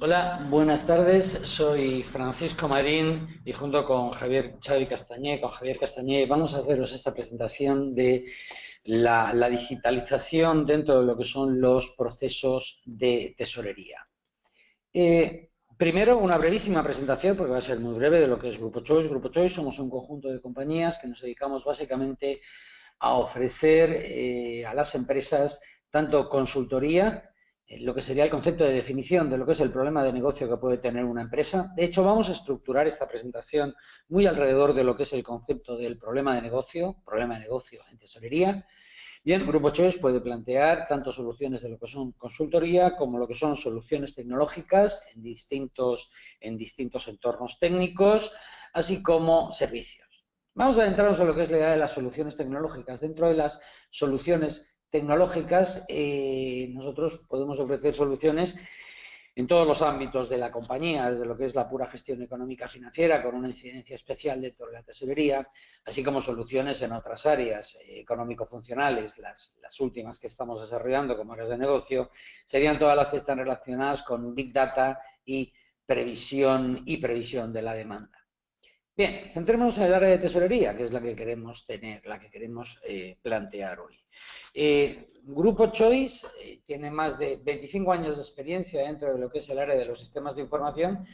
Hola, buenas tardes. Soy Francisco Marín y junto con Javier Castañé, vamos a haceros esta presentación de la digitalización dentro de lo que son los procesos de tesorería. Primero, una brevísima presentación, porque va a ser muy breve, de lo que es Grupo Choice. Grupo Choice somos un conjunto de compañías que nos dedicamos básicamente a ofrecer a las empresas tanto consultoría, lo que sería el concepto de definición de lo que es el problema de negocio que puede tener una empresa. De hecho, vamos a estructurar esta presentación muy alrededor de lo que es el concepto del problema de negocio en tesorería. Bien, Grupo Choice puede plantear tanto soluciones de lo que son consultoría como lo que son soluciones tecnológicas en distintos entornos técnicos, así como servicios. Vamos a adentrarnos en lo que es la idea de las soluciones tecnológicas. Dentro de las soluciones tecnológicas, nosotros podemos ofrecer soluciones en todos los ámbitos de la compañía, desde lo que es la pura gestión económica financiera, con una incidencia especial dentro de la tesorería, así como soluciones en otras áreas económico-funcionales, las últimas que estamos desarrollando como áreas de negocio, serían todas las que están relacionadas con Big Data y previsión de la demanda. Bien, centrémonos en el área de tesorería, que es la que queremos tener, la que queremos plantear hoy. Grupo Choice tiene más de 25 años de experiencia dentro de lo que es el área de los sistemas de información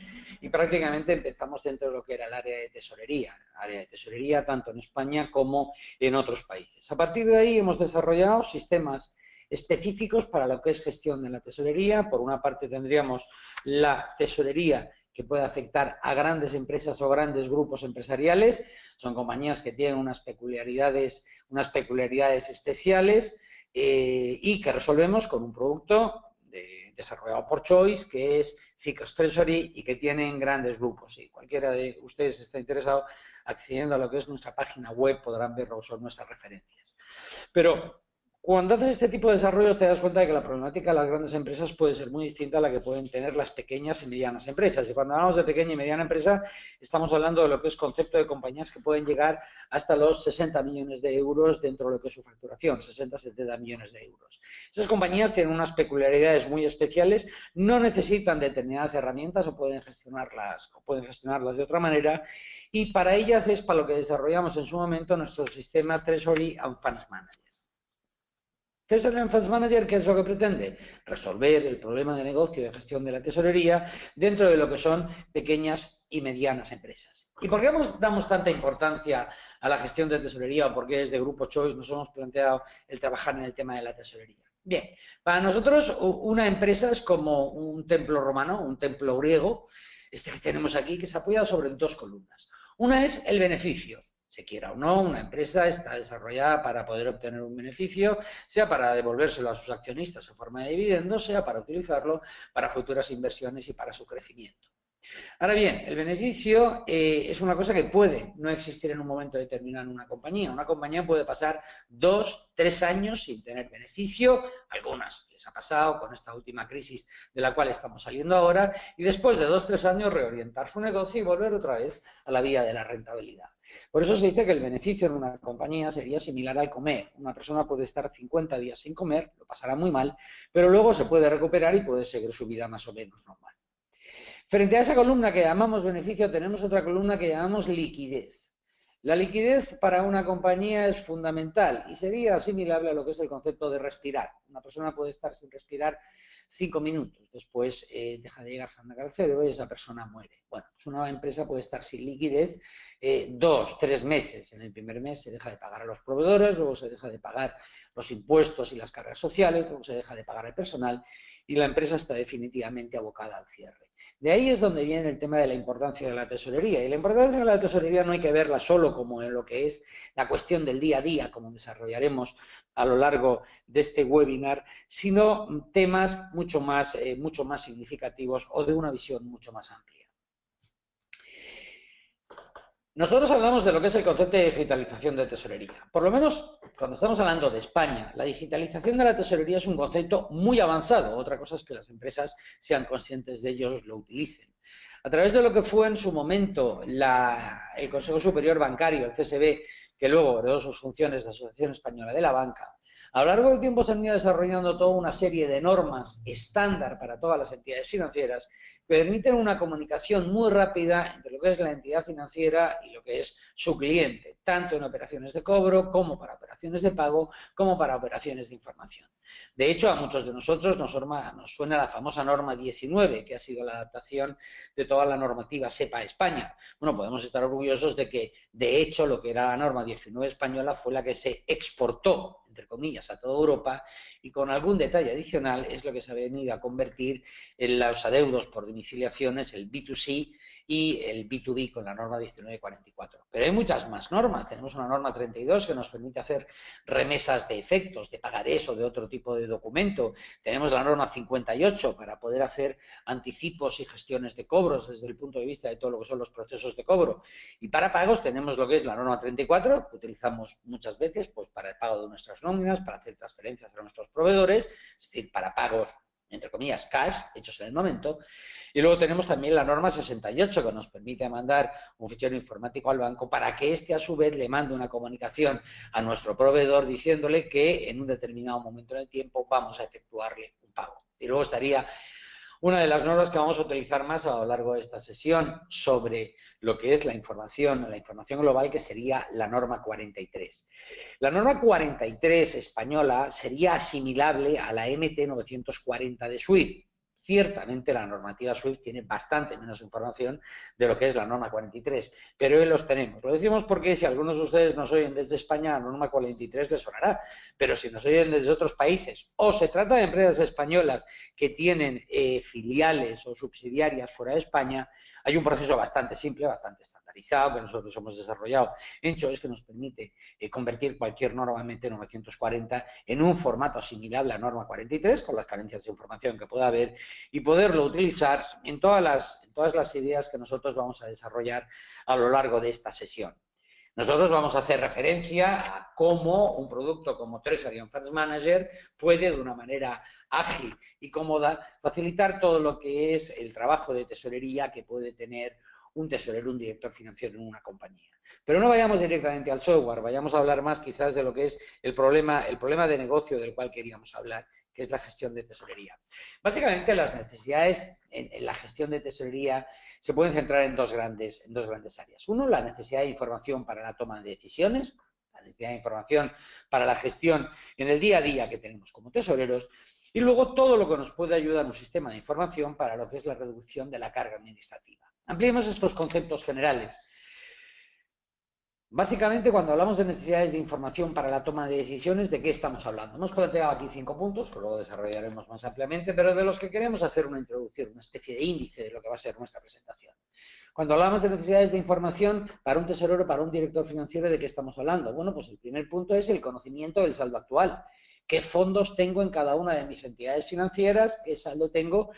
y prácticamente empezamos dentro de lo que era el área de tesorería tanto en España como en otros países. A partir de ahí hemos desarrollado sistemas específicos para lo que es gestión de la tesorería. Por una parte tendríamos la tesorería que puede afectar a grandes empresas o grandes grupos empresariales. Son compañías que tienen unas peculiaridades especiales y que resolvemos con un producto desarrollado por Choice, que es Ficus Treasury y que tienen grandes grupos. Si cualquiera de ustedes está interesado, accediendo a lo que es nuestra página web, podrán ver lo que son nuestras referencias. Pero cuando haces este tipo de desarrollos te das cuenta de que la problemática de las grandes empresas puede ser muy distinta a la que pueden tener las pequeñas y medianas empresas. Y cuando hablamos de pequeña y mediana empresa, estamos hablando de lo que es concepto de compañías que pueden llegar hasta los 60 millones de euros dentro de lo que es su facturación, 60-70 millones de euros. Esas compañías tienen unas peculiaridades muy especiales, no necesitan determinadas herramientas o pueden gestionarlas de otra manera, y para ellas es para lo que desarrollamos en su momento nuestro sistema Treasury and Funds Manager. Treasury and Funds Manager, ¿qué es lo que pretende? Resolver el problema de negocio y de gestión de la tesorería dentro de lo que son pequeñas y medianas empresas. ¿Y por qué damos tanta importancia a la gestión de tesorería o por qué desde Grupo Choice nos hemos planteado el trabajar en el tema de la tesorería? Bien, para nosotros una empresa es como un templo romano, un templo griego, este que tenemos aquí, que se apoya sobre dos columnas. Una es el beneficio. Se quiera o no, una empresa está desarrollada para poder obtener un beneficio, sea para devolvérselo a sus accionistas en forma de dividendos, sea para utilizarlo para futuras inversiones y para su crecimiento. Ahora bien, el beneficio es una cosa que puede no existir en un momento determinado en una compañía. Una compañía puede pasar 2, 3 años sin tener beneficio, algunas les ha pasado con esta última crisis de la cual estamos saliendo ahora, y después de 2, 3 años reorientar su negocio y volver otra vez a la vía de la rentabilidad. Por eso se dice que el beneficio en una compañía sería similar al comer. Una persona puede estar 50 días sin comer, lo pasará muy mal, pero luego se puede recuperar y puede seguir su vida más o menos normal. Frente a esa columna que llamamos beneficio, tenemos otra columna que llamamos liquidez. La liquidez para una compañía es fundamental y sería asimilable a lo que es el concepto de respirar. Una persona puede estar sin respirar 5 minutos, después deja de llegar sangre al cerebro y esa persona muere. Bueno, pues una empresa puede estar sin liquidez 2, 3 meses. En el primer mes se deja de pagar a los proveedores, luego se deja de pagar los impuestos y las cargas sociales, luego se deja de pagar al personal y la empresa está definitivamente abocada al cierre. De ahí es donde viene el tema de la importancia de la tesorería. Y la importancia de la tesorería no hay que verla solo como en lo que es la cuestión del día a día, como desarrollaremos a lo largo de este webinar, sino temas mucho más significativos o de una visión mucho más amplia. Nosotros hablamos de lo que es el concepto de digitalización de tesorería. Por lo menos, cuando estamos hablando de España, la digitalización de la tesorería es un concepto muy avanzado. Otra cosa es que las empresas sean conscientes de ello y lo utilicen. A través de lo que fue en su momento el Consejo Superior Bancario, el CSB, que luego heredó sus funciones de Asociación Española de la Banca, A lo largo del tiempo se han ido desarrollando toda una serie de normas estándar para todas las entidades financieras que permiten una comunicación muy rápida entre lo que es la entidad financiera y lo que es su cliente, tanto en operaciones de cobro como para operaciones de pago, como para operaciones de información. De hecho, a muchos de nosotros nos suena la famosa norma 19, que ha sido la adaptación de toda la normativa SEPA España. Bueno, podemos estar orgullosos de que, de hecho, lo que era la norma 19 española fue la que se exportó, entre comillas, a toda Europa, y con algún detalle adicional es lo que se ha venido a convertir en los adeudos por domiciliaciones, el B2C y el B2B con la norma 1944. Pero hay muchas más normas. Tenemos una norma 32 que nos permite hacer remesas de efectos, de pagarés o de otro tipo de documento. Tenemos la norma 58 para poder hacer anticipos y gestiones de cobros desde el punto de vista de todo lo que son los procesos de cobro. Y para pagos tenemos lo que es la norma 34, que utilizamos muchas veces pues, para el pago de nuestras nóminas, para hacer transferencias a nuestros proveedores, es decir, para pagos, entre comillas, cash, hechos en el momento. Y luego tenemos también la norma 68, que nos permite mandar un fichero informático al banco para que éste, a su vez, le mande una comunicación a nuestro proveedor diciéndole que en un determinado momento en el tiempo vamos a efectuarle un pago. Y luego estaría una de las normas que vamos a utilizar más a lo largo de esta sesión sobre lo que es la información global, que sería la norma 43. La norma 43 española sería asimilable a la MT 940 de SWIFT. Ciertamente la normativa SWIFT tiene bastante menos información de lo que es la norma 43, pero hoy los tenemos. Lo decimos porque si algunos de ustedes nos oyen desde España, la norma 43 les sonará, pero si nos oyen desde otros países o se trata de empresas españolas que tienen filiales o subsidiarias fuera de España, hay un proceso bastante simple, bastante estandarizado, que nosotros hemos desarrollado en Choice, que nos permite convertir cualquier norma MT 940 en un formato asimilable a norma 43, con las carencias de información que pueda haber, y poderlo utilizar en todas las ideas que nosotros vamos a desarrollar a lo largo de esta sesión. Nosotros vamos a hacer referencia a cómo un producto como Treasury and Funds Manager puede, de una manera ágil y cómoda, facilitar todo lo que es el trabajo de tesorería que puede tener un tesorero, un director financiero en una compañía. Pero no vayamos directamente al software, vayamos a hablar más quizás de lo que es el problema de negocio del cual queríamos hablar, que es la gestión de tesorería. Básicamente las necesidades en la gestión de tesorería se pueden centrar en dos grandes áreas. Uno, la necesidad de información para la toma de decisiones, la necesidad de información para la gestión en el día a día que tenemos como tesoreros, y luego todo lo que nos puede ayudar un sistema de información para lo que es la reducción de la carga administrativa. Ampliemos estos conceptos generales. Básicamente, cuando hablamos de necesidades de información para la toma de decisiones, ¿de qué estamos hablando? Hemos planteado aquí 5 puntos, que luego desarrollaremos más ampliamente, pero de los que queremos hacer una introducción, una especie de índice de lo que va a ser nuestra presentación. Cuando hablamos de necesidades de información para un tesorero, para un director financiero, ¿de qué estamos hablando? Bueno, pues el primer punto es el conocimiento del saldo actual. ¿Qué fondos tengo en cada una de mis entidades financieras? ¿Qué saldo tengo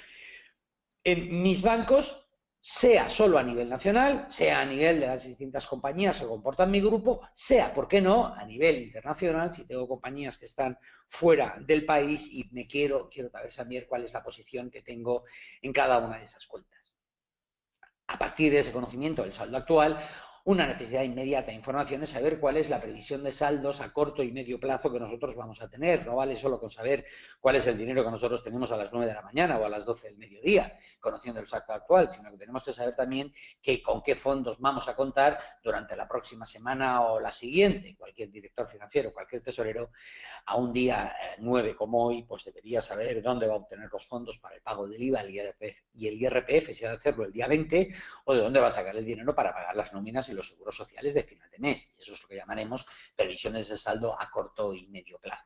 en mis bancos? Sea solo a nivel nacional, sea a nivel de las distintas compañías que comportan mi grupo, sea, ¿por qué no?, a nivel internacional, si tengo compañías que están fuera del país y quiero saber cuál es la posición que tengo en cada una de esas cuentas. A partir de ese conocimiento del saldo actual, una necesidad inmediata de información es saber cuál es la previsión de saldos a corto y medio plazo que nosotros vamos a tener. No vale solo con saber cuál es el dinero que nosotros tenemos a las 9 de la mañana o a las 12 del mediodía, conociendo el saldo actual, sino que tenemos que saber también con qué fondos vamos a contar durante la próxima semana o la siguiente. Cualquier director financiero, cualquier tesorero, a un día 9 como hoy, pues debería saber dónde va a obtener los fondos para el pago del IVA y el IRPF, si ha de hacerlo el día 20, o de dónde va a sacar el dinero para pagar las nóminas y los seguros sociales de final de mes. Y eso es lo que llamaremos previsiones de saldo a corto y medio plazo.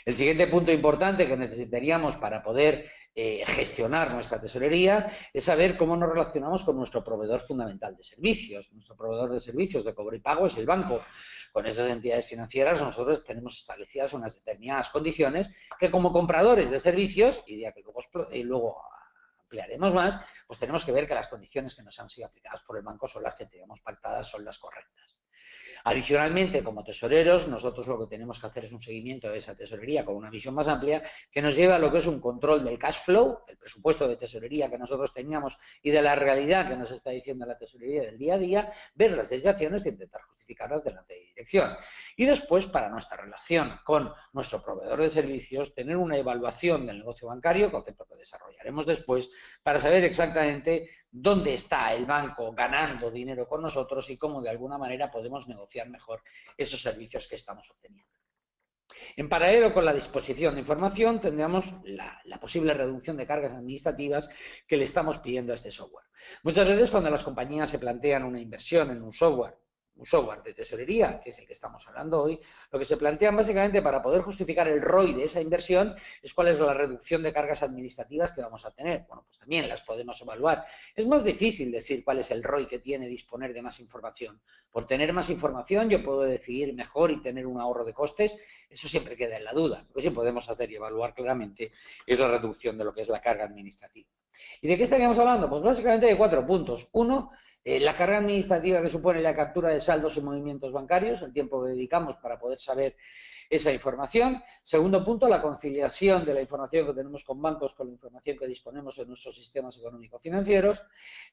El siguiente punto importante que necesitaríamos para poder gestionar nuestra tesorería es saber cómo nos relacionamos con nuestro proveedor fundamental de servicios. Nuestro proveedor de servicios de cobro y pago es el banco. Con esas entidades financieras nosotros tenemos establecidas unas determinadas condiciones que, como compradores de servicios, y luego ampliaremos más, pues tenemos que ver que las condiciones que nos han sido aplicadas por el banco son las que tenemos pactadas, son las correctas. Adicionalmente, como tesoreros, nosotros lo que tenemos que hacer es un seguimiento de esa tesorería con una visión más amplia que nos lleva a lo que es un control del cash flow, el presupuesto de tesorería que nosotros teníamos y de la realidad que nos está diciendo la tesorería del día a día, ver las desviaciones e intentar justificarlas delante de dirección. Y después, para nuestra relación con nuestro proveedor de servicios, tener una evaluación del negocio bancario, concepto que desarrollaremos después, para saber exactamente dónde está el banco ganando dinero con nosotros y cómo de alguna manera podemos negociar mejor esos servicios que estamos obteniendo. En paralelo con la disposición de información, tendríamos la posible reducción de cargas administrativas que le estamos pidiendo a este software. Muchas veces cuando las compañías se plantean una inversión en un software de tesorería, que es el que estamos hablando hoy, lo que se plantean básicamente para poder justificar el ROI de esa inversión es cuál es la reducción de cargas administrativas que vamos a tener. Bueno, pues también las podemos evaluar. Es más difícil decir cuál es el ROI que tiene disponer de más información. Por tener más información yo puedo decidir mejor y tener un ahorro de costes, eso siempre queda en la duda. Lo que sí podemos hacer y evaluar claramente es la reducción de lo que es la carga administrativa. ¿Y de qué estaríamos hablando? Pues básicamente de 4 puntos. Uno, la carga administrativa que supone la captura de saldos y movimientos bancarios, el tiempo que dedicamos para poder saber esa información. Segundo punto, la conciliación de la información que tenemos con bancos con la información que disponemos en nuestros sistemas económico-financieros.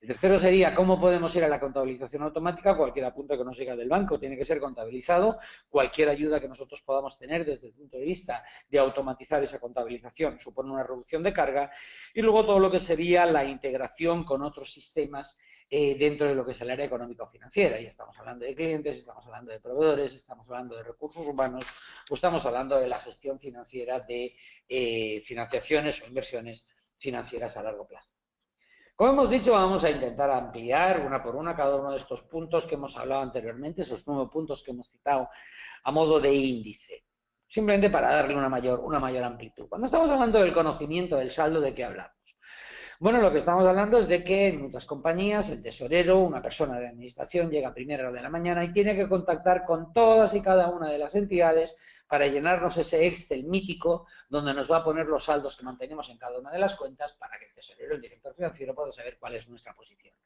El tercero sería cómo podemos ir a la contabilización automática. Cualquier apunte que nos llegue del banco tiene que ser contabilizado. Cualquier ayuda que nosotros podamos tener desde el punto de vista de automatizar esa contabilización supone una reducción de carga. Y luego todo lo que sería la integración con otros sistemas dentro de lo que es el área económico-financiera. Y estamos hablando de clientes, estamos hablando de proveedores, estamos hablando de recursos humanos, o estamos hablando de la gestión financiera de financiaciones o inversiones financieras a largo plazo. Como hemos dicho, vamos a intentar ampliar una por una cada uno de estos puntos que hemos hablado anteriormente, esos 9 puntos que hemos citado a modo de índice, simplemente para darle una mayor amplitud. Cuando estamos hablando del conocimiento del saldo, ¿de qué hablamos? Bueno, lo que estamos hablando es de que en muchas compañías el tesorero, una persona de administración, llega a primera hora de la mañana y tiene que contactar con todas y cada una de las entidades para llenarnos ese Excel mítico donde nos va a poner los saldos que mantenemos en cada una de las cuentas para que el tesorero, el director financiero, pueda saber cuál es nuestra posición.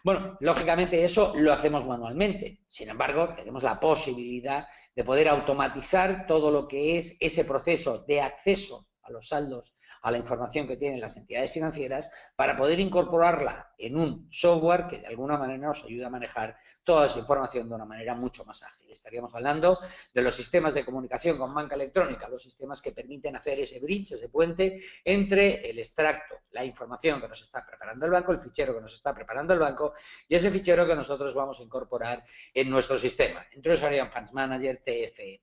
Bueno, lógicamente eso lo hacemos manualmente. Sin embargo, tenemos la posibilidad de poder automatizar todo lo que es ese proceso de acceso a los saldos, a la información que tienen las entidades financieras, para poder incorporarla en un software que de alguna manera nos ayude a manejar toda esa información de una manera mucho más ágil. Estaríamos hablando de los sistemas de comunicación con banca electrónica, los sistemas que permiten hacer ese bridge, ese puente entre el extracto, la información que nos está preparando el banco, el fichero que nos está preparando el banco y ese fichero que nosotros vamos a incorporar en nuestro sistema, en Treasury Funds Manager, TFM.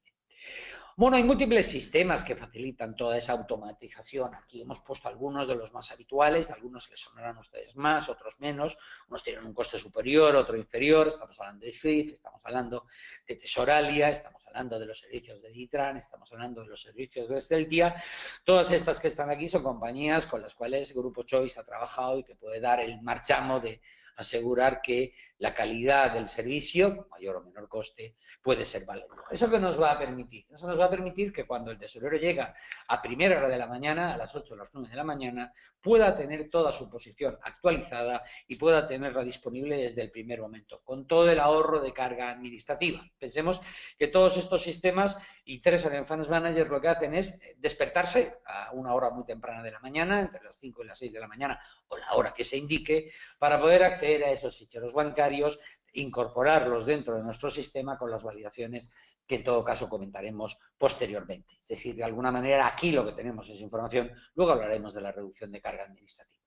Bueno, hay múltiples sistemas que facilitan toda esa automatización. Aquí hemos puesto algunos de los más habituales, algunos que sonarán a ustedes más, otros menos. Unos tienen un coste superior, otro inferior. Estamos hablando de Swift, estamos hablando de Tesoralia, estamos hablando de los servicios de Ditran, estamos hablando de los servicios de Exceltia. Todas estas que están aquí son compañías con las cuales Grupo Choice ha trabajado y que puede dar el marchamo de asegurar que la calidad del servicio, mayor o menor coste, puede ser válido. ¿Eso qué nos va a permitir? Eso nos va a permitir que cuando el tesorero llega a primera hora de la mañana, a las 8 o las 9 de la mañana, pueda tener toda su posición actualizada y pueda tenerla disponible desde el primer momento, con todo el ahorro de carga administrativa. Pensemos que todos estos sistemas y Treasury Funds Manager lo que hacen es despertarse a una hora muy temprana de la mañana, entre las 5 y las 6 de la mañana, o la hora que se indique, para poder acceder a esos ficheros bancarios, incorporarlos dentro de nuestro sistema con las validaciones que en todo caso comentaremos posteriormente. Es decir, de alguna manera aquí lo que tenemos es información, luego hablaremos de la reducción de carga administrativa.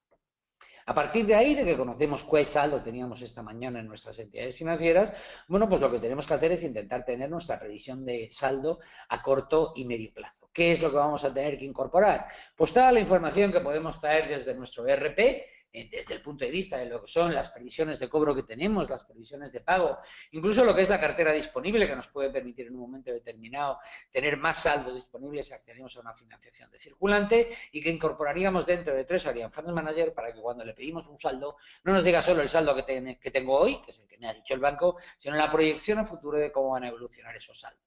A partir de ahí, de que conocemos cuál saldo teníamos esta mañana en nuestras entidades financieras, bueno, pues lo que tenemos que hacer es intentar tener nuestra previsión de saldo a corto y medio plazo. ¿Qué es lo que vamos a tener que incorporar? Pues toda la información que podemos traer desde nuestro ERP, desde el punto de vista de lo que son las previsiones de cobro que tenemos, las previsiones de pago, incluso lo que es la cartera disponible, que nos puede permitir en un momento determinado tener más saldos disponibles si accedemos a una financiación de circulante y que incorporaríamos dentro de Treasury Funds Manager para que cuando le pedimos un saldo no nos diga solo el saldo que tengo hoy, que es el que me ha dicho el banco, sino la proyección a futuro de cómo van a evolucionar esos saldos.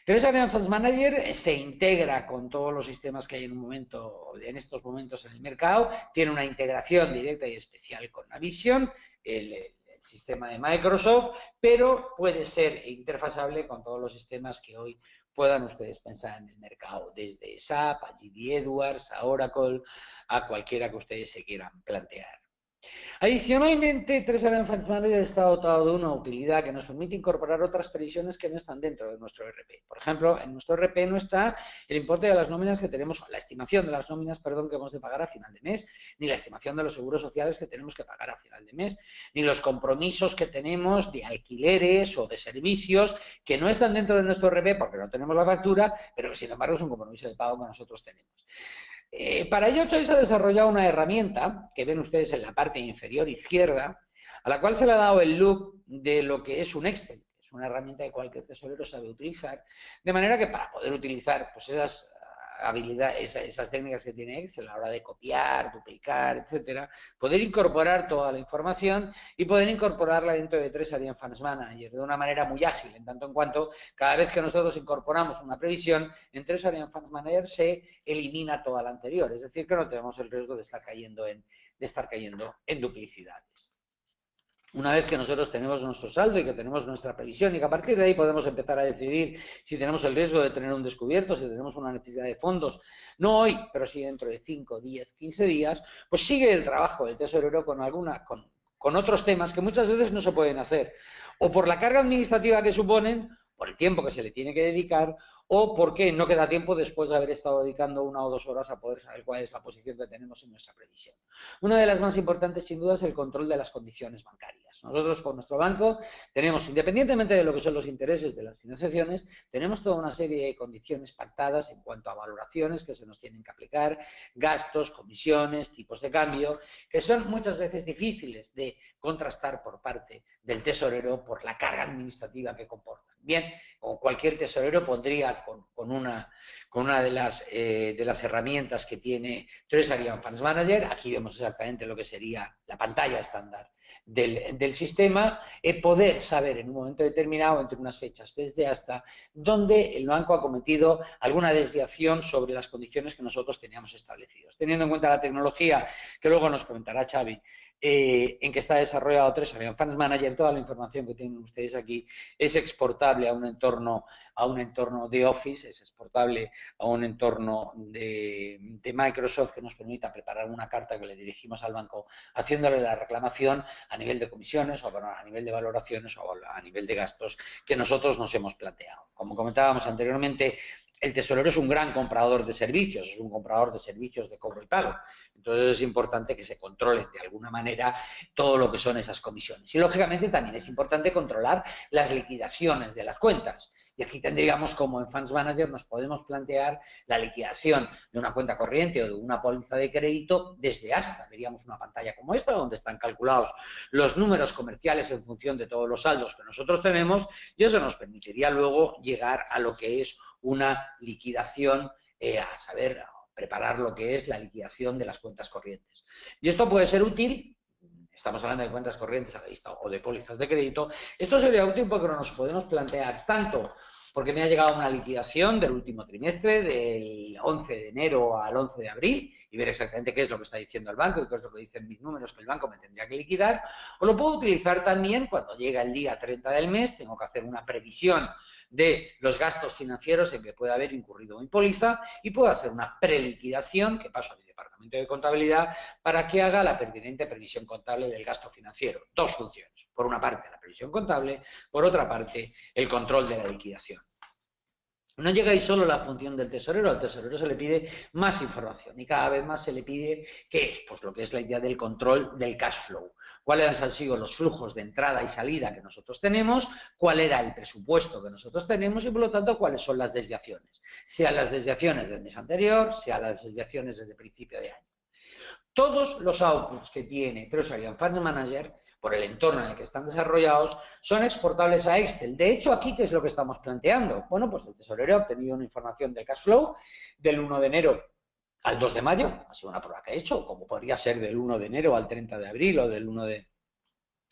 Treasury Funds Manager se integra con todos los sistemas que hay en estos momentos en el mercado, tiene una integración directa y especial con Navision, el el sistema de Microsoft, pero puede ser interfazable con todos los sistemas que hoy puedan ustedes pensar en el mercado, desde SAP, a GD Edwards, a Oracle, a cualquiera que ustedes se quieran plantear. Adicionalmente, Treasury Funds Manager está dotado de una utilidad que nos permite incorporar otras previsiones que no están dentro de nuestro RP. Por ejemplo, en nuestro RP no está el importe de las nóminas que tenemos, la estimación de las nóminas, perdón, que hemos de pagar a final de mes, ni la estimación de los seguros sociales que tenemos que pagar a final de mes, ni los compromisos que tenemos de alquileres o de servicios que no están dentro de nuestro RP porque no tenemos la factura, pero que sin embargo es un compromiso de pago que nosotros tenemos. Para ello, Choice ha desarrollado una herramienta que ven ustedes en la parte inferior izquierda, a la cual se le ha dado el look de lo que es un Excel. Es una herramienta que cualquier tesorero sabe utilizar, de manera que para poder utilizar pues, esas habilidades, esas técnicas que tiene Excel a la hora de copiar, duplicar, etcétera, poder incorporar toda la información y poder incorporarla dentro de Treasury Funds Manager de una manera muy ágil, en tanto en cuanto cada vez que nosotros incorporamos una previsión, en Treasury Funds Manager se elimina toda la anterior, es decir, que no tenemos el riesgo de estar cayendo en duplicidades. Una vez que nosotros tenemos nuestro saldo y que tenemos nuestra previsión y que a partir de ahí podemos empezar a decidir si tenemos el riesgo de tener un descubierto, si tenemos una necesidad de fondos, no hoy, pero sí dentro de 5, 10, 15 días, pues sigue el trabajo del tesorero con otros temas que muchas veces no se pueden hacer, o por la carga administrativa que suponen, por el tiempo que se le tiene que dedicar, o porque no queda tiempo después de haber estado dedicando 1 o 2 horas a poder saber cuál es la posición que tenemos en nuestra previsión. Una de las más importantes, sin duda, es el control de las condiciones bancarias. Nosotros, con nuestro banco, tenemos, independientemente de lo que son los intereses de las financiaciones, tenemos toda una serie de condiciones pactadas en cuanto a valoraciones que se nos tienen que aplicar, gastos, comisiones, tipos de cambio, que son muchas veces difíciles de contrastar por parte del tesorero por la carga administrativa que comportan. Bien, como cualquier tesorero pondría con una de las herramientas que tiene Treasury Funds Manager, aquí vemos exactamente lo que sería la pantalla estándar del sistema, poder saber en un momento determinado, entre unas fechas desde hasta, dónde el banco ha cometido alguna desviación sobre las condiciones que nosotros teníamos establecidos. Teniendo en cuenta la tecnología, que luego nos comentará Xavi, en que está desarrollado Treasury Funds Manager, toda la información que tienen ustedes aquí es exportable a un entorno de Office, es exportable a un entorno de Microsoft que nos permita preparar una carta que le dirigimos al banco haciéndole la reclamación a nivel de comisiones o a nivel de valoraciones o a nivel de gastos que nosotros nos hemos planteado. Como comentábamos anteriormente, el tesorero es un gran comprador de servicios, es un comprador de servicios de cobro y pago. Entonces es importante que se controlen de alguna manera todo lo que son esas comisiones. Y lógicamente también es importante controlar las liquidaciones de las cuentas. Y aquí tendríamos, como en Funds Manager, nos podemos plantear la liquidación de una cuenta corriente o de una póliza de crédito desde hasta. Veríamos una pantalla como esta, donde están calculados los números comerciales en función de todos los saldos que nosotros tenemos, y eso nos permitiría luego llegar a lo que es una liquidación, a saber, preparar lo que es la liquidación de las cuentas corrientes. Y esto puede ser útil. Estamos hablando de cuentas corrientes a la vista o de pólizas de crédito. Esto sería útil porque nos podemos plantear tanto porque me ha llegado una liquidación del último trimestre, del 11 de enero al 11 de abril, y ver exactamente qué es lo que está diciendo el banco y qué es lo que dicen mis números que el banco me tendría que liquidar, o lo puedo utilizar también cuando llega el día 30 del mes, tengo que hacer una previsión de los gastos financieros en que pueda haber incurrido mi póliza y puedo hacer una preliquidación que paso a mi departamento de contabilidad para que haga la pertinente previsión contable del gasto financiero. Dos funciones. Por una parte, la previsión contable, por otra parte, el control de la liquidación. No llega ahí solo la función del tesorero, al tesorero se le pide más información y cada vez más se le pide, ¿qué es? Pues lo que es la idea del control del cash flow. ¿Cuáles han sido los flujos de entrada y salida que nosotros tenemos? ¿Cuál era el presupuesto que nosotros tenemos? Y por lo tanto, ¿cuáles son las desviaciones? Sean las desviaciones del mes anterior, sean las desviaciones desde principio de año. Todos los outputs que tiene Treasury Funds Manager, por el entorno en el que están desarrollados, son exportables a Excel. De hecho, aquí, ¿qué es lo que estamos planteando? Bueno, pues el tesorero ha obtenido una información del cash flow del 1 de enero al 2 de mayo, ha sido una prueba que he hecho, como podría ser del 1 de enero al 30 de abril o del 1 de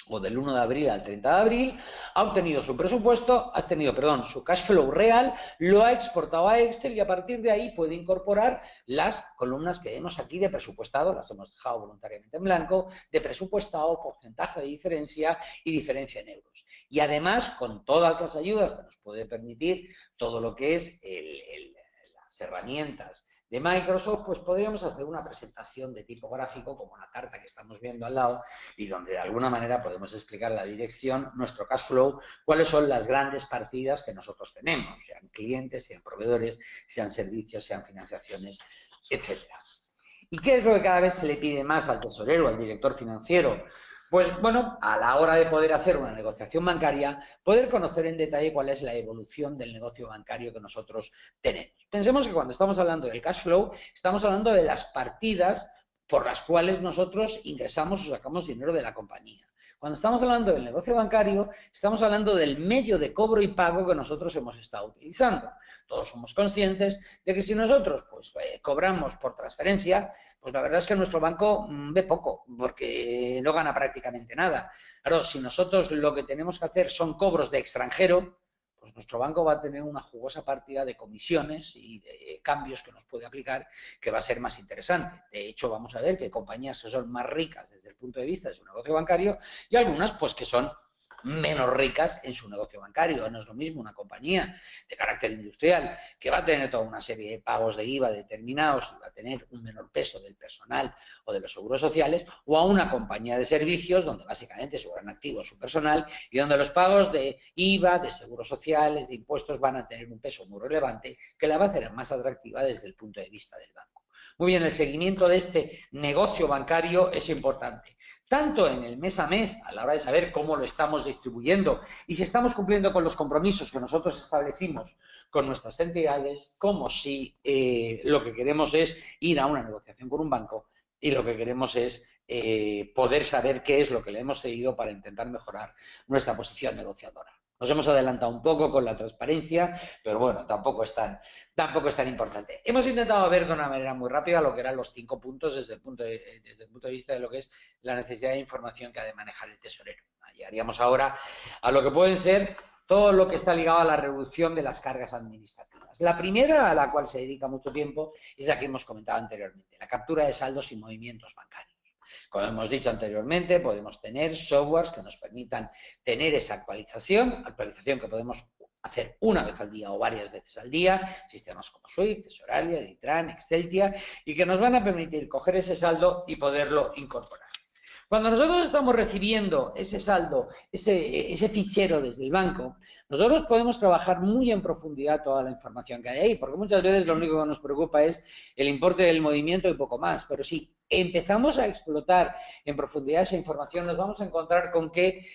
o del 1 de abril al 30 de abril, ha obtenido su presupuesto, ha tenido, perdón, su cash flow real, lo ha exportado a Excel y a partir de ahí puede incorporar las columnas que vemos aquí de presupuestado, las hemos dejado voluntariamente en blanco, de presupuestado, porcentaje de diferencia y diferencia en euros. Y además, con todas las ayudas que nos puede permitir todo lo que es las herramientas de Microsoft, pues podríamos hacer una presentación de tipo gráfico, como la carta que estamos viendo al lado, y donde de alguna manera podemos explicar la dirección, nuestro cash flow, cuáles son las grandes partidas que nosotros tenemos, sean clientes, sean proveedores, sean servicios, sean financiaciones, etcétera. ¿Y qué es lo que cada vez se le pide más al tesorero, al director financiero? Pues bueno, a la hora de poder hacer una negociación bancaria, poder conocer en detalle cuál es la evolución del negocio bancario que nosotros tenemos. Pensemos que cuando estamos hablando del cash flow, estamos hablando de las partidas por las cuales nosotros ingresamos o sacamos dinero de la compañía. Cuando estamos hablando del negocio bancario, estamos hablando del medio de cobro y pago que nosotros hemos estado utilizando. Todos somos conscientes de que si nosotros cobramos por transferencia, pues la verdad es que nuestro banco ve poco, porque no gana prácticamente nada. Claro, si nosotros lo que tenemos que hacer son cobros de extranjero, pues nuestro banco va a tener una jugosa partida de comisiones y de cambios que nos puede aplicar, que va a ser más interesante. De hecho, vamos a ver que hay compañías que son más ricas desde el punto de vista de su negocio bancario y algunas pues que son menos ricas en su negocio bancario. No es lo mismo una compañía de carácter industrial que va a tener toda una serie de pagos de IVA determinados y va a tener un menor peso del personal o de los seguros sociales, o a una compañía de servicios donde básicamente su gran activo es su personal y donde los pagos de IVA, de seguros sociales, de impuestos van a tener un peso muy relevante que la va a hacer más atractiva desde el punto de vista del banco. Muy bien, el seguimiento de este negocio bancario es importante, tanto en el mes a mes, a la hora de saber cómo lo estamos distribuyendo y si estamos cumpliendo con los compromisos que nosotros establecimos con nuestras entidades, como si lo que queremos es ir a una negociación con un banco y lo que queremos es poder saber qué es lo que le hemos cedido para intentar mejorar nuestra posición negociadora. Nos hemos adelantado un poco con la transparencia, pero bueno, tampoco es tan importante. Hemos intentado ver de una manera muy rápida lo que eran los 5 puntos desde el punto de vista de lo que es la necesidad de información que ha de manejar el tesorero. Llegaríamos ahora a lo que pueden ser todo lo que está ligado a la reducción de las cargas administrativas. La primera, a la cual se dedica mucho tiempo, es la que hemos comentado anteriormente, la captura de saldos y movimientos bancarios. Como hemos dicho anteriormente, podemos tener softwares que nos permitan tener esa actualización que podemos hacer una vez al día o varias veces al día, sistemas como Swift, Tesoralia, Ditran, Exceltia, y que nos van a permitir coger ese saldo y poderlo incorporar. Cuando nosotros estamos recibiendo ese saldo, ese fichero desde el banco, nosotros podemos trabajar muy en profundidad toda la información que hay ahí, porque muchas veces lo único que nos preocupa es el importe del movimiento y poco más, pero sí empezamos a explotar en profundidad esa información, nos vamos a encontrar con que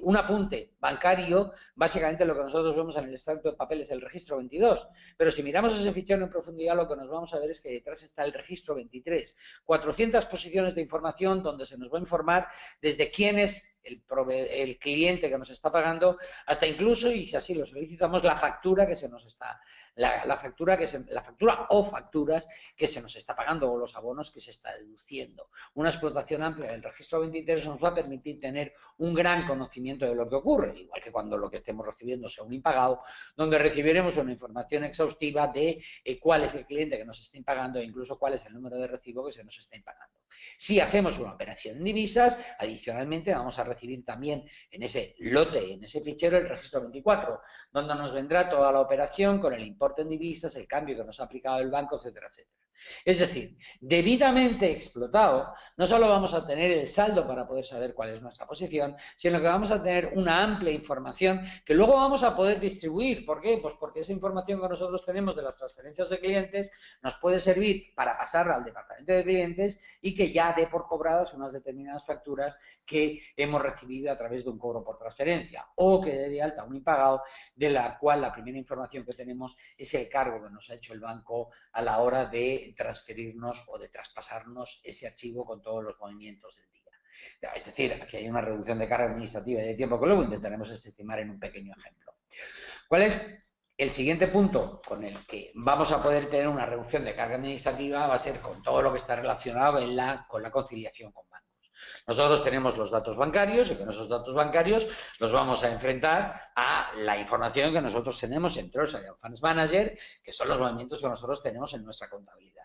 un apunte bancario, básicamente lo que nosotros vemos en el extracto de papel es el registro 22, pero si miramos ese fichero en profundidad, lo que nos vamos a ver es que detrás está el registro 23, 400 posiciones de información donde se nos va a informar desde quién es el cliente que nos está pagando, hasta incluso, y si así lo solicitamos, la factura que se nos está, la factura o facturas que se nos está pagando o los abonos que se está deduciendo. Una explotación amplia del registro 23 nos va a permitir tener un gran conocimiento de lo que ocurre, igual que cuando lo que estemos recibiendo sea un impagado, donde recibiremos una información exhaustiva de cuál es el cliente que nos está impagando e incluso cuál es el número de recibo que se nos está impagando. Si hacemos una operación en divisas, adicionalmente vamos a recibir también en ese lote, en ese fichero, el registro 24, donde nos vendrá toda la operación con el importe en divisas, el cambio que nos ha aplicado el banco, etcétera, etcétera. Es decir, debidamente explotado, no solo vamos a tener el saldo para poder saber cuál es nuestra posición, sino que vamos a tener una amplia información que luego vamos a poder distribuir. ¿Por qué? Pues porque esa información que nosotros tenemos de las transferencias de clientes nos puede servir para pasarla al departamento de clientes y que ya dé por cobradas unas determinadas facturas que hemos recibido a través de un cobro por transferencia o que dé de alta un impagado, de la cual la primera información que tenemos es el cargo que nos ha hecho el banco a la hora de transferirnos o de traspasarnos ese archivo con todos los movimientos del día. Es decir, aquí hay una reducción de carga administrativa y de tiempo que luego intentaremos estimar en un pequeño ejemplo. ¿Cuál es el siguiente punto con el que vamos a poder tener una reducción de carga administrativa? Va a ser con todo lo que está relacionado con la conciliación con bancos. Nosotros tenemos los datos bancarios y con esos datos bancarios los vamos a enfrentar a la información que nosotros tenemos en Treasury and Funds Manager, que son los movimientos que nosotros tenemos en nuestra contabilidad.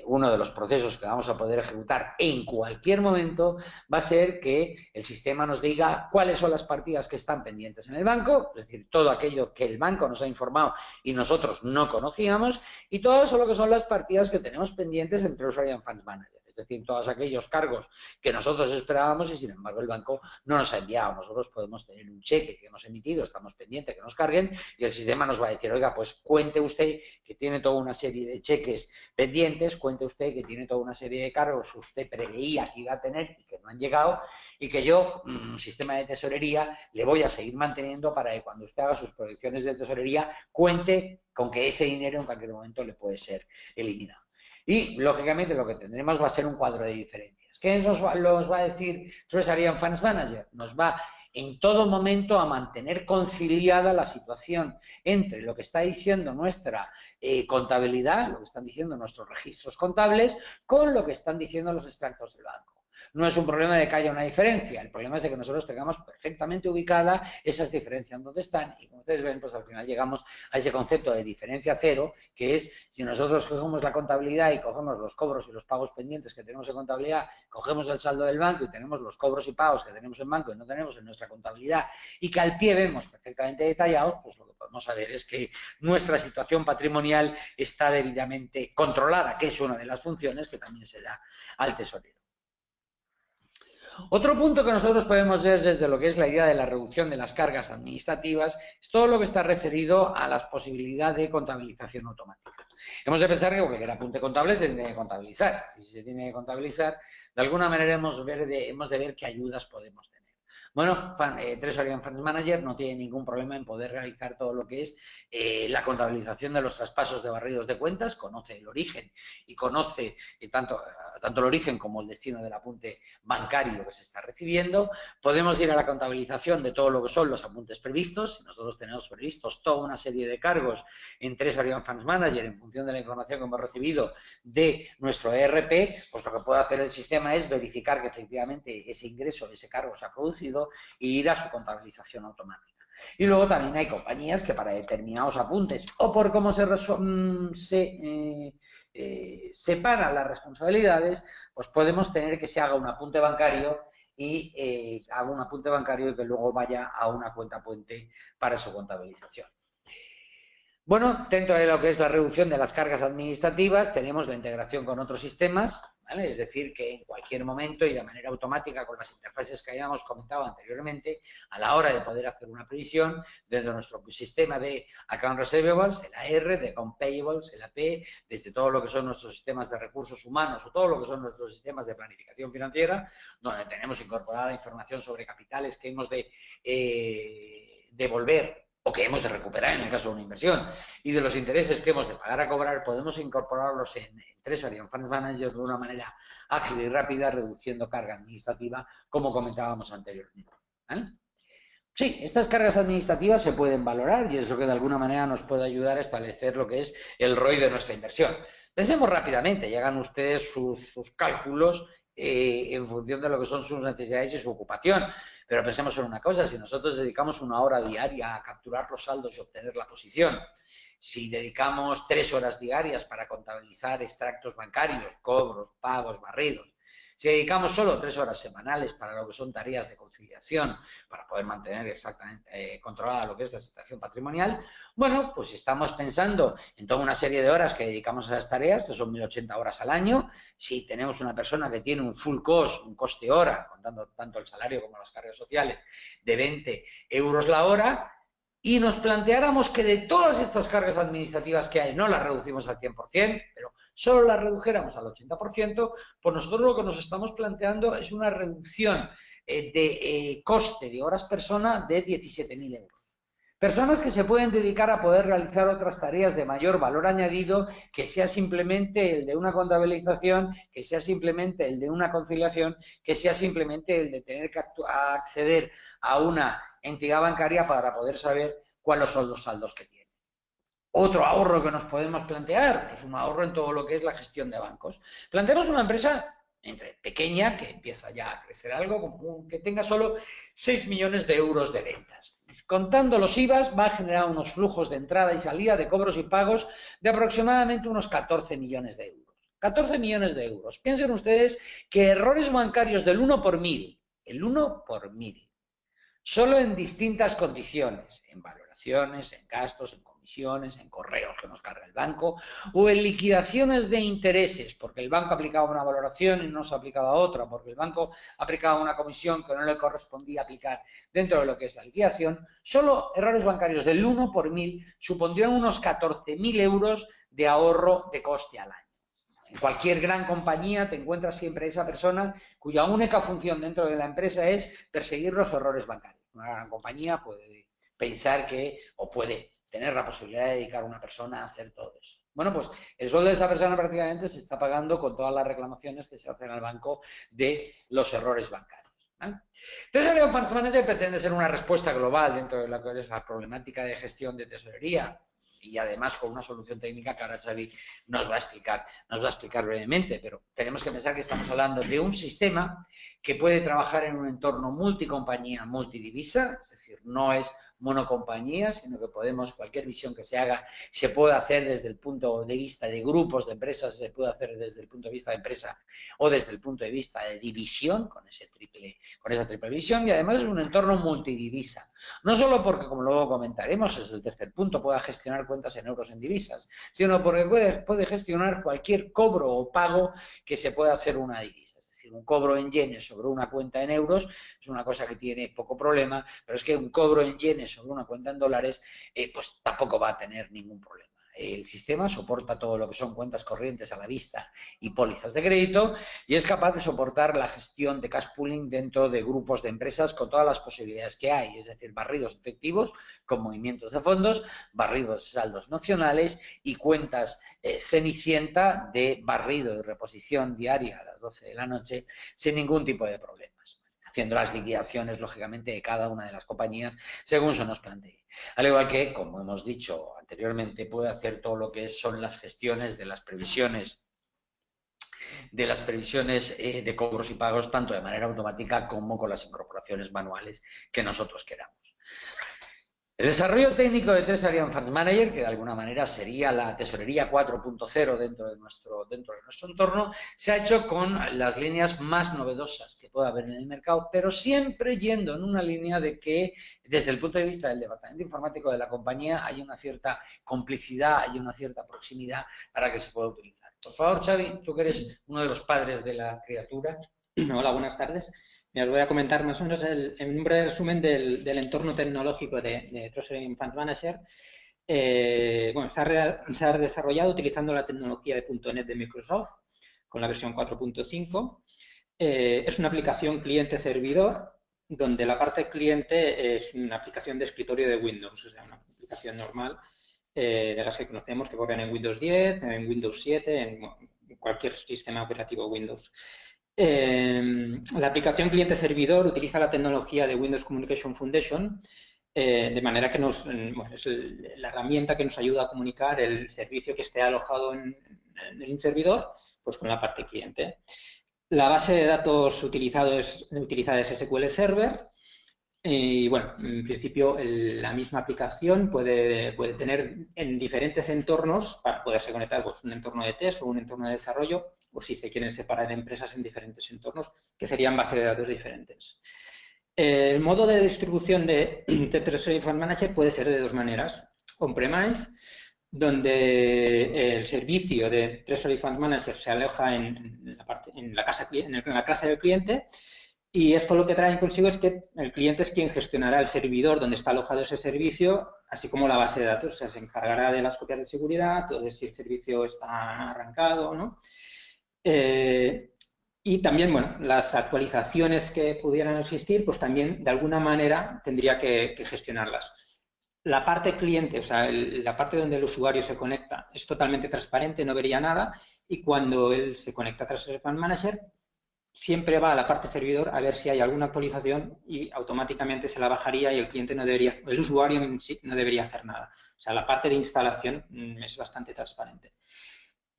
Uno de los procesos que vamos a poder ejecutar en cualquier momento va a ser que el sistema nos diga cuáles son las partidas que están pendientes en el banco, es decir, todo aquello que el banco nos ha informado y nosotros no conocíamos, y todo eso lo que son las partidas que tenemos pendientes en Treasury and Funds Manager, es decir, todos aquellos cargos que nosotros esperábamos y sin embargo el banco no nos ha enviado. Nosotros podemos tener un cheque que hemos emitido, estamos pendientes que nos carguen y el sistema nos va a decir, oiga, pues cuente usted que tiene toda una serie de cheques pendientes, cuente usted que tiene toda una serie de cargos que usted preveía que iba a tener y que no han llegado y que yo, sistema de tesorería, le voy a seguir manteniendo para que cuando usted haga sus proyecciones de tesorería cuente con que ese dinero en cualquier momento le puede ser eliminado. Y, lógicamente, lo que tendremos va a ser un cuadro de diferencias. ¿Qué nos va a decir Treasury and Funds Manager? Nos va en todo momento a mantener conciliada la situación entre lo que está diciendo nuestra contabilidad, lo que están diciendo nuestros registros contables, con lo que están diciendo los extractos del banco. No es un problema de que haya una diferencia, el problema es de que nosotros tengamos perfectamente ubicada esas diferencias donde están y como ustedes ven, pues al final llegamos a ese concepto de diferencia cero, que es si nosotros cogemos la contabilidad y cogemos los cobros y los pagos pendientes que tenemos en contabilidad, cogemos el saldo del banco y tenemos los cobros y pagos que tenemos en banco y no tenemos en nuestra contabilidad y que al pie vemos perfectamente detallados, pues lo que podemos saber es que nuestra situación patrimonial está debidamente controlada, que es una de las funciones que también se da al tesorero. Otro punto que nosotros podemos ver desde lo que es la idea de la reducción de las cargas administrativas es todo lo que está referido a la posibilidad de contabilización automática. Hemos de pensar que cualquier apunte contable se tiene que contabilizar y si se tiene que contabilizar, de alguna manera hemos de ver qué ayudas podemos tener. Bueno, Treasury and Funds Manager no tiene ningún problema en poder realizar todo lo que es la contabilización de los traspasos de barridos de cuentas, conoce el origen y conoce tanto el origen como el destino del apunte bancario que se está recibiendo. Podemos ir a la contabilización de todo lo que son los apuntes previstos. Si nosotros tenemos previstos toda una serie de cargos en Treasury and Funds Manager en función de la información que hemos recibido de nuestro ERP, pues lo que puede hacer el sistema es verificar que efectivamente ese ingreso, ese cargo se ha producido y ir a su contabilización automática. Y luego también hay compañías que para determinados apuntes o por cómo se separan las responsabilidades, pues podemos tener que se haga un apunte bancario y haga un apunte bancario y que luego vaya a una cuenta puente para su contabilización. Bueno, dentro de lo que es la reducción de las cargas administrativas, tenemos la integración con otros sistemas, ¿vale? Es decir, que en cualquier momento y de manera automática con las interfaces que habíamos comentado anteriormente, a la hora de poder hacer una previsión, dentro de nuestro sistema de Account Receivables, el AR, de Account Payables, el AP, desde todo lo que son nuestros sistemas de recursos humanos o todo lo que son nuestros sistemas de planificación financiera, donde tenemos incorporada la información sobre capitales que hemos de devolver o que hemos de recuperar en el caso de una inversión, y de los intereses que hemos de pagar a cobrar, podemos incorporarlos en Treasury and Funds Manager de una manera ágil y rápida, reduciendo carga administrativa, como comentábamos anteriormente. ¿Vale? Sí, estas cargas administrativas se pueden valorar y es lo que de alguna manera nos puede ayudar a establecer lo que es el ROI de nuestra inversión. Pensemos rápidamente, llegan ustedes sus cálculos en función de lo que son sus necesidades y su ocupación. Pero pensemos en una cosa, si nosotros dedicamos una hora diaria a capturar los saldos y obtener la posición, si dedicamos 3 horas diarias para contabilizar extractos bancarios, cobros, pagos, barridos, si dedicamos solo 3 horas semanales para lo que son tareas de conciliación, para poder mantener exactamente controlada lo que es la situación patrimonial, bueno, pues estamos pensando en toda una serie de horas que dedicamos a las tareas, que son 1080 horas al año. Si tenemos una persona que tiene un full cost, un coste hora, contando tanto el salario como las cargas sociales, de 20 euros la hora, y nos planteáramos que de todas estas cargas administrativas que hay, no las reducimos al 100%, pero solo las redujéramos al 80%, pues nosotros lo que nos estamos planteando es una reducción de coste de horas persona de 17.000 euros. Personas que se pueden dedicar a poder realizar otras tareas de mayor valor añadido, que sea simplemente el de una contabilización, que sea simplemente el de una conciliación, que sea simplemente el de tener que acceder a una entidad bancaria para poder saber cuáles son los saldos que tiene. Otro ahorro que nos podemos plantear es un ahorro en todo lo que es la gestión de bancos. Planteamos una empresa entre pequeña, que empieza ya a crecer algo, como que tenga solo 6 millones de euros de ventas. Contando los IVAs, va a generar unos flujos de entrada y salida de cobros y pagos de aproximadamente unos 14 millones de euros. 14 millones de euros. Piensen ustedes que errores bancarios del 1 por 1000, el 1 por 1000, solo en distintas condiciones, en valoraciones, en gastos, en comisiones, en correos que nos carga el banco, o en liquidaciones de intereses, porque el banco aplicaba una valoración y no se aplicaba otra, porque el banco aplicaba una comisión que no le correspondía aplicar dentro de lo que es la liquidación, solo errores bancarios del 1 por 1000 supondrían unos 14.000 euros de ahorro de coste al año. En cualquier gran compañía te encuentras siempre esa persona cuya única función dentro de la empresa es perseguir los errores bancarios. Una gran compañía puede pensar que, o puede tener la posibilidad de dedicar a una persona a hacer todo eso. Bueno, pues el sueldo de esa persona prácticamente se está pagando con todas las reclamaciones que se hacen al banco de los errores bancarios. Treasury Funds Manager pretende ser una respuesta global dentro de lo que es la problemática de gestión de tesorería, y además con una solución técnica que ahora Xavi nos va a explicar brevemente, pero tenemos que pensar que estamos hablando de un sistema que puede trabajar en un entorno multicompañía, multidivisa, es decir, no es monocompañía, sino que podemos, cualquier visión que se haga, se puede hacer desde el punto de vista de grupos de empresas, se puede hacer desde el punto de vista de empresa o desde el punto de vista de división, con esa triple visión, y además es un entorno multidivisa. No solo porque, como luego comentaremos, es el tercer punto, pueda gestionar cuentas en euros en divisas, sino porque puede gestionar cualquier cobro o pago que se pueda hacer una divisa. Es decir, un cobro en yenes sobre una cuenta en euros es una cosa que tiene poco problema, pero es que un cobro en yenes sobre una cuenta en dólares, pues tampoco va a tener ningún problema. El sistema soporta todo lo que son cuentas corrientes a la vista y pólizas de crédito, y es capaz de soportar la gestión de cash pooling dentro de grupos de empresas con todas las posibilidades que hay, es decir, barridos efectivos con movimientos de fondos, barridos de saldos nacionales y cuentas cenicienta de barrido y reposición diaria a las 12 de la noche sin ningún tipo de problemas, haciendo las liquidaciones, lógicamente, de cada una de las compañías según se nos plantee. Al igual que, como hemos dicho anteriormente, puede hacer todo lo que son las gestiones de las previsiones de cobros y pagos, tanto de manera automática como con las incorporaciones manuales que nosotros queramos. El desarrollo técnico de Treasury Funds Manager, que de alguna manera sería la tesorería 4.0 dentro de nuestro entorno, se ha hecho con las líneas más novedosas que pueda haber en el mercado, pero siempre yendo en una línea de que, desde el punto de vista del departamento informático de la compañía, hay una cierta complicidad, hay una cierta proximidad para que se pueda utilizar. Por favor, Xavi, tú que eres uno de los padres de la criatura. Hola, buenas tardes. Os voy a comentar más o menos un breve resumen del entorno tecnológico de Treasury Funds Manager. Bueno, se ha desarrollado utilizando la tecnología de .NET de Microsoft con la versión 4.5. Es una aplicación cliente-servidor donde la parte cliente es una aplicación de escritorio de Windows, o sea, una aplicación normal de las que conocemos que corren en Windows 10, en Windows 7, en cualquier sistema operativo Windows. La aplicación cliente-servidor utiliza la tecnología de Windows Communication Foundation, de manera que es la herramienta que nos ayuda a comunicar el servicio que esté alojado en un servidor pues con la parte cliente. La base de datos utilizada es SQL Server. Y bueno, en principio la misma aplicación puede tener en diferentes entornos para poderse conectar, pues un entorno de test o un entorno de desarrollo, o si se quieren separar empresas en diferentes entornos, que serían bases de datos diferentes. El modo de distribución de Treasury Funds Manager puede ser de dos maneras. On-premise, donde el servicio de Treasury Funds Manager se aloja en la casa del cliente. Y esto lo que trae consigo es que el cliente es quien gestionará el servidor donde está alojado ese servicio, así como la base de datos. O sea, se encargará de las copias de seguridad, de si el servicio está arrancado, ¿no? Y también, bueno, las actualizaciones que pudieran existir, pues también de alguna manera tendría que gestionarlas. La parte cliente, o sea, la parte donde el usuario se conecta, es totalmente transparente, no vería nada, y cuando él se conecta a Treasury Funds Manager, siempre va a la parte servidor a ver si hay alguna actualización y automáticamente se la bajaría y el usuario en sí no debería hacer nada. O sea, la parte de instalación es bastante transparente.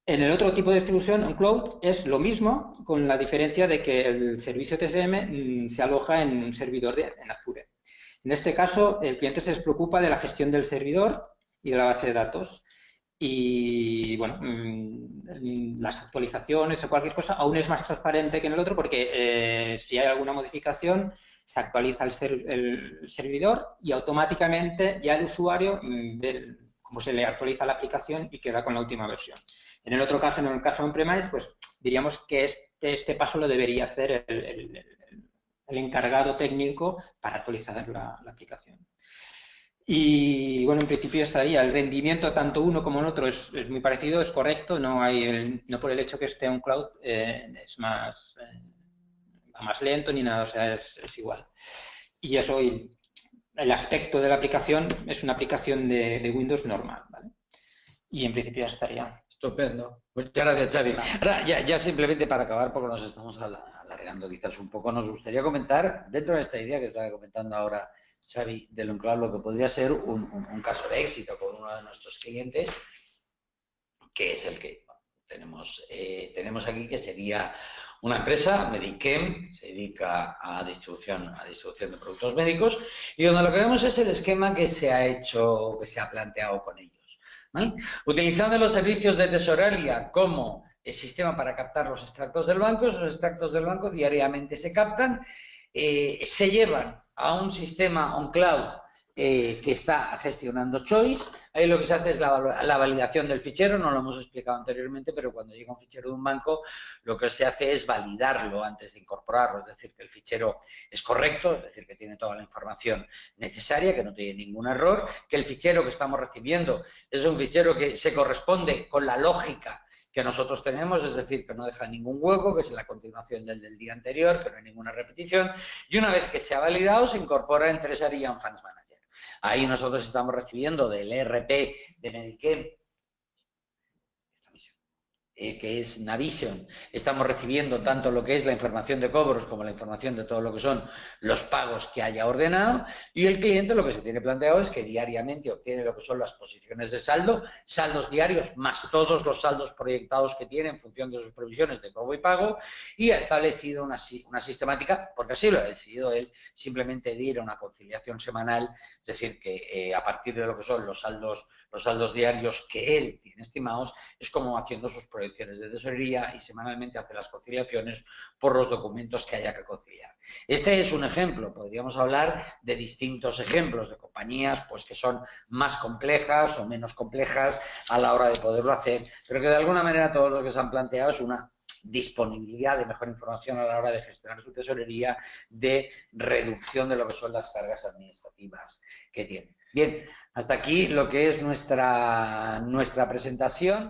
En el otro tipo de distribución, en cloud, es lo mismo, con la diferencia de que el servicio TSM se aloja en un servidor en Azure. En este caso, el cliente se preocupa de la gestión del servidor y de la base de datos. Y, bueno, las actualizaciones o cualquier cosa aún es más transparente que en el otro porque si hay alguna modificación, se actualiza el servidor y automáticamente ya el usuario ve cómo se le actualiza la aplicación y queda con la última versión. En el otro caso, en el caso on-premise, pues diríamos que este paso lo debería hacer el encargado técnico para actualizar la aplicación. Y bueno, en principio estaría. El rendimiento tanto uno como el otro es muy parecido, es correcto, no por el hecho que esté en cloud es más, va más lento ni nada, o sea, es igual. Y eso, el aspecto de la aplicación es una aplicación de Windows normal, ¿vale? Y en principio ya estaría. Estupendo. Muchas gracias, Xavi. Ahora, ya simplemente para acabar, porque nos estamos alargando quizás un poco, nos gustaría comentar, dentro de esta idea que estaba comentando ahora Xavi del enclave, lo que podría ser un caso de éxito con uno de nuestros clientes, que es el que tenemos aquí, que sería una empresa, Medichem, que se dedica a distribución de productos médicos, y donde lo que vemos es el esquema que se ha planteado con ellos. ¿Vale? Utilizando los servicios de tesorería como el sistema para captar los extractos del banco, esos extractos del banco diariamente se captan, se llevan a un sistema on-cloud que está gestionando Choice. Ahí lo que se hace es la validación del fichero, no lo hemos explicado anteriormente, pero cuando llega un fichero de un banco, lo que se hace es validarlo antes de incorporarlo, es decir, que el fichero es correcto, es decir, que tiene toda la información necesaria, que no tiene ningún error, que el fichero que estamos recibiendo es un fichero que se corresponde con la lógica que nosotros tenemos, es decir, que no deja ningún hueco, que es la continuación del día anterior, que no hay ninguna repetición, y una vez que se ha validado, se incorpora en Treasury and Funds Manager. Ahí nosotros estamos recibiendo del ERP de Medichem, que es Navision, estamos recibiendo tanto lo que es la información de cobros como la información de todo lo que son los pagos que haya ordenado, y el cliente lo que se tiene planteado es que diariamente obtiene lo que son las posiciones de saldo, saldos diarios más todos los saldos proyectados que tiene en función de sus previsiones de cobro y pago, y ha establecido una sistemática, porque así lo ha decidido él, simplemente de ir a una conciliación semanal, es decir, que a partir de lo que son los saldos diarios que él tiene estimados, es como haciendo sus proyecciones de tesorería y semanalmente hace las conciliaciones por los documentos que haya que conciliar. Este es un ejemplo, podríamos hablar de distintos ejemplos de compañías pues que son más complejas o menos complejas a la hora de poderlo hacer, pero que de alguna manera todo lo que se han planteado es una disponibilidad de mejor información a la hora de gestionar su tesorería, de reducción de lo que son las cargas administrativas que tienen. Bien, hasta aquí lo que es nuestra presentación.